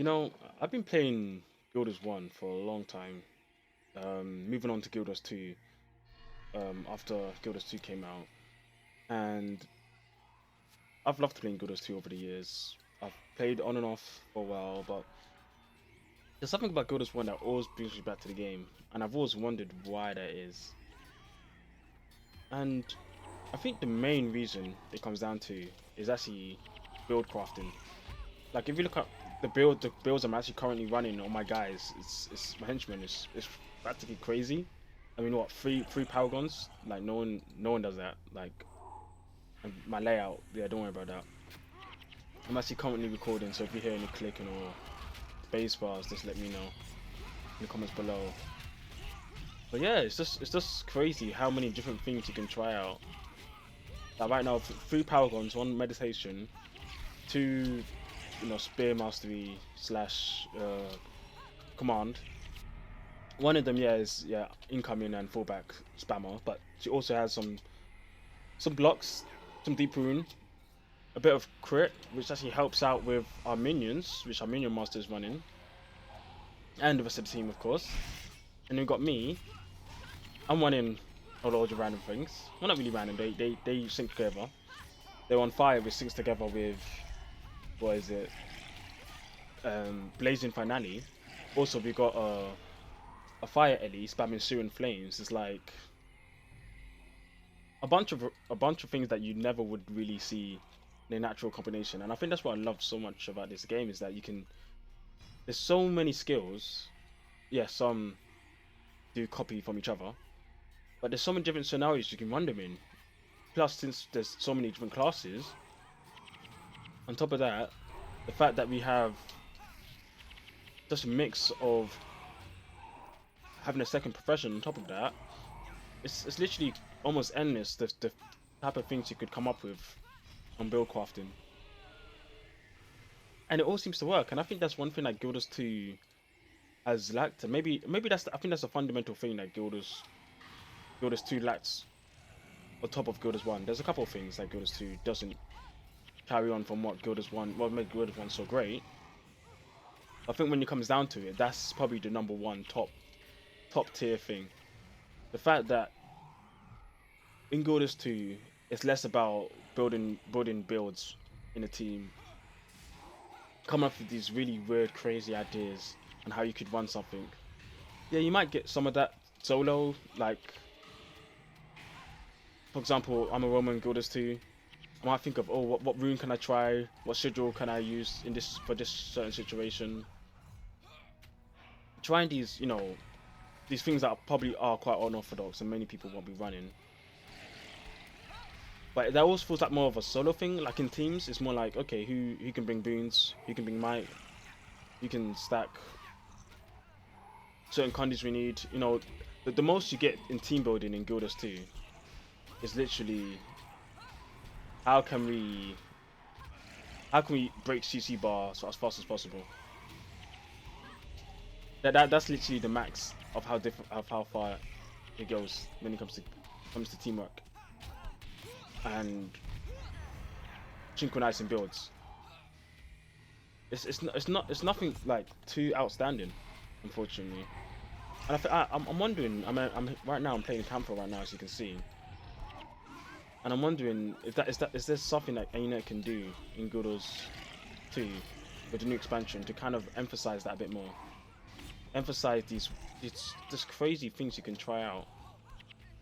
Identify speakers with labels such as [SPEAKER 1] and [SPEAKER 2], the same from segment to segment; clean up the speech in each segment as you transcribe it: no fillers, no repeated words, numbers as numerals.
[SPEAKER 1] You know, I've been playing Guilders 1 for a long time. Moving on to Guilders 2 after Guilders 2 came out. And I've loved playing Guilders 2 over the years. I've played on and off for a while, but there's something about Guilders 1 that always brings me back to the game. And I've always wondered why that is. And I think the main reason it comes down to is actually build crafting. Like if you look at the builds I'm actually currently running on my guys, it's my henchmen is practically crazy. I mean, what three power guns? Like no one does that. Like and my layout, yeah, don't worry about that. I'm actually currently recording, so if you hear any clicking or space bars, just let me know in the comments below. But yeah, it's just crazy how many different things you can try out. Like right now, three power guns, one meditation, two, spear mastery slash command. One of them, yeah, is incoming and fallback spammer, but she also has some blocks, some deep rune, a bit of crit, which actually helps out with our minions, which our minion master is running, and the rest of the team, of course. And then we've got me. I'm running a lot of random things. Well, not really random. They sync together. They're on fire, which syncs together with what is it? Blazing Finale. Also, we got a fire Ellie spamming Syrian flames. It's like a bunch of things that you never would really see in a natural combination. And I think that's what I love so much about this game is that you can. There's so many skills. Yeah, some do copy from each other, but there's so many different scenarios you can run them in. Plus, since there's so many different classes, on top of that, the fact that we have just a mix of having a second profession on top of that, it's literally almost endless the type of things you could come up with on build crafting. And it all seems to work, and I think that's one thing that Guilders 2 has lacked. And maybe I think that's a fundamental thing that Guilders 2 lacks on top of Guilders 1. There's a couple of things that Guilders 2 doesn't carry on from what made Guilders 1 so great. I think when it comes down to it, that's probably the number one top tier thing. The fact that in Guilders 2, it's less about building builds in a team, coming up with these really weird, crazy ideas on how you could run something. Yeah, you might get some of that solo, like for example, I'm a Roman Guilders 2. I might think of, oh, what rune can I try? What schedule can I use in this for this certain situation? Trying these things that probably are quite unorthodox and many people won't be running. But that always feels like more of a solo thing. Like in teams, it's more like, okay, who can bring boons, who can bring might, who can stack certain condies we need. The most you get in team building in Guilders 2 is literally how can we break CC bar so as fast as possible. That's literally the max of how far it goes when it comes to teamwork and synchronizing builds. It's nothing like too outstanding, unfortunately. And I'm wondering. I'm right now. I'm playing Camphor right now, as you can see, and I'm wondering if is there something that Aina can do in Guilders 2 with the new expansion to kind of emphasize that a bit more. Emphasize these crazy things you can try out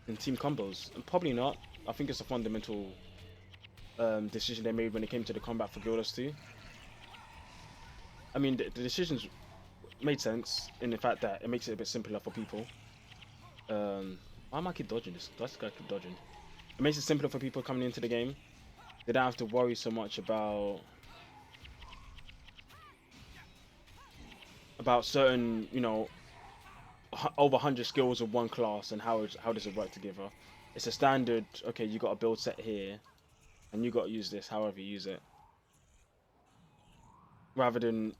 [SPEAKER 1] in team combos. And probably not. I think it's a fundamental decision they made when it came to the combat for Guilders 2. I mean, the decisions made sense in the fact that it makes it a bit simpler for people. Why am I keep dodging this? This guy keep dodging. It makes it simpler for people coming into the game. They don't have to worry so much about certain, over 100 skills of one class and how does it work together. It's a standard. Okay, you got a build set here, and you got to use this however you use it. Rather than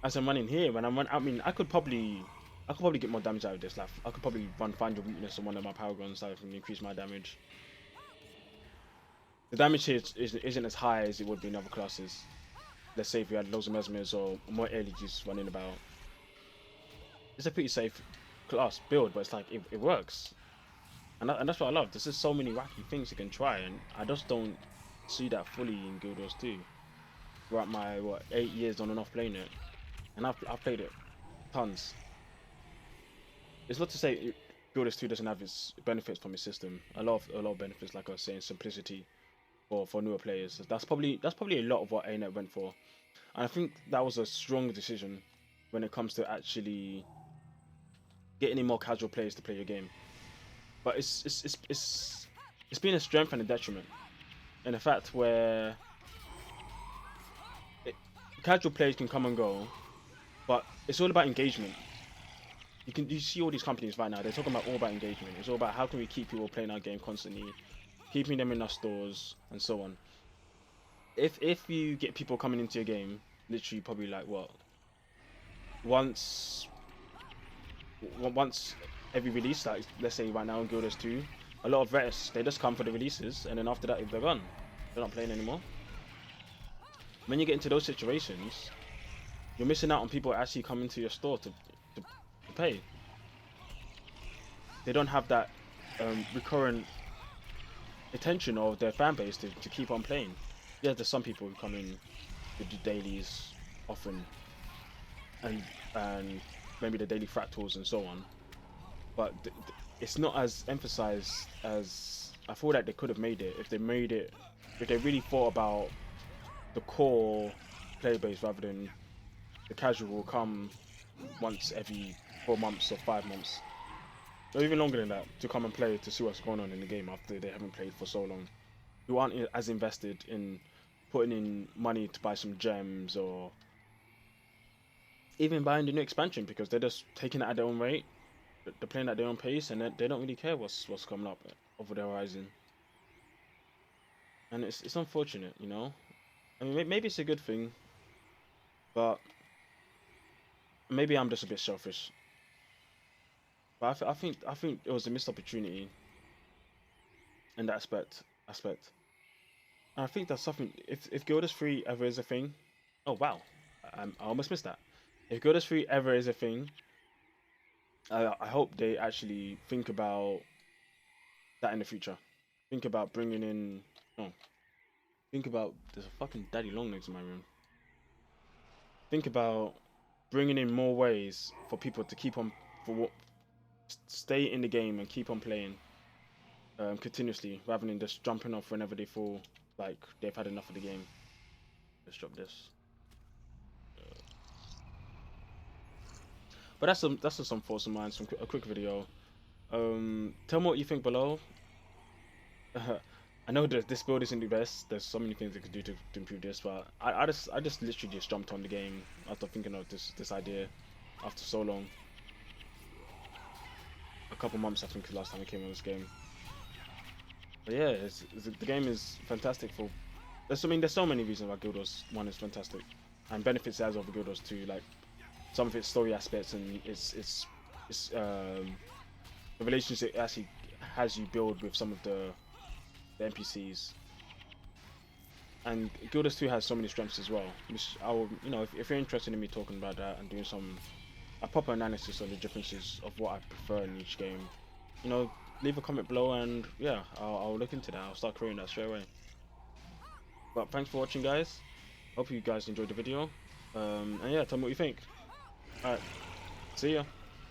[SPEAKER 1] as I'm running here, when I mean, I could probably get more damage out of this. Like, I could probably find your weakness on one of my power guns so I can increase my damage. The damage here isn't as high as it would be in other classes. let's say if you had loads of Mesmers or more Elegies running about, it's a pretty safe class build, but it's like it works. And that's what I love. There's just so many wacky things you can try, and I just don't see that fully in Guild Wars 2. Throughout my 8 years on and off playing it, and I've played it tons. It's not to say Guild Wars 2 doesn't have its benefits from its system. A lot of benefits, like I was saying, simplicity for newer players. That's probably a lot of what ANET went for, and I think that was a strong decision when it comes to actually getting any more casual players to play your game. But it's been a strength and a detriment, in the fact where casual players can come and go, but it's all about engagement. You see all these companies right now, they're talking about all about engagement. It's all about how can we keep people playing our game constantly, keeping them in our stores and so on. If you get people coming into your game, literally probably like what, once every release, like let's say right now in Guild Wars 2, a lot of vets, they just come for the releases, and then after that, if they're gone, they're not playing anymore. When you get into those situations, you're missing out on people actually coming to your store to pay. They don't have that recurrent attention of their fan base to keep on playing. Yeah, there's some people who come in to do dailies often, and maybe the daily fractals and so on, but it's not as emphasized as I feel like they could have made it if they really thought about the core player base rather than the casual come once every 4 months or 5 months, or even longer than that, to come and play to see what's going on in the game after they haven't played for so long, who aren't as invested in putting in money to buy some gems or even buying the new expansion, because they're just taking it at their own rate, they're playing at their own pace, and they don't really care what's coming up over the horizon. And it's unfortunate, you know. I mean, maybe it's a good thing, but maybe I'm just a bit selfish. But I think it was a missed opportunity in that aspect. And I think that's something. If Guild Wars 3 ever is a thing, oh wow, I almost missed that. If Guild Wars 3 ever is a thing, I hope they actually think about that in the future. Think about bringing in. Oh, think about, there's a fucking daddy long legs in my room. Think about bringing in more ways for people to keep on stay in the game and keep on playing continuously, rather than just jumping off whenever they feel like they've had enough of the game. Let's drop this. But that's just some thoughts of mine. A quick video. Tell me what you think below. I know that this build isn't the best. There's so many things they could do to improve this, but I just literally just jumped on the game after thinking of this idea after so long. A couple months, I think, the last time I came on this game. But yeah, the game is fantastic for. There's so many reasons why Guild Wars 1 is fantastic, and benefits as of Guild Wars 2, like some of its story aspects and its the relationship it actually has you build with some of the NPCs. And Guild Wars 2 has so many strengths as well, which I will, you know, if you're interested in me talking about that and doing a proper analysis of the differences of what I prefer in each game, you know, leave a comment below, and yeah, I'll look into that. I'll start creating that straight away. But thanks for watching, guys. Hope you guys enjoyed the video. And yeah, tell me what you think. Alright, see ya.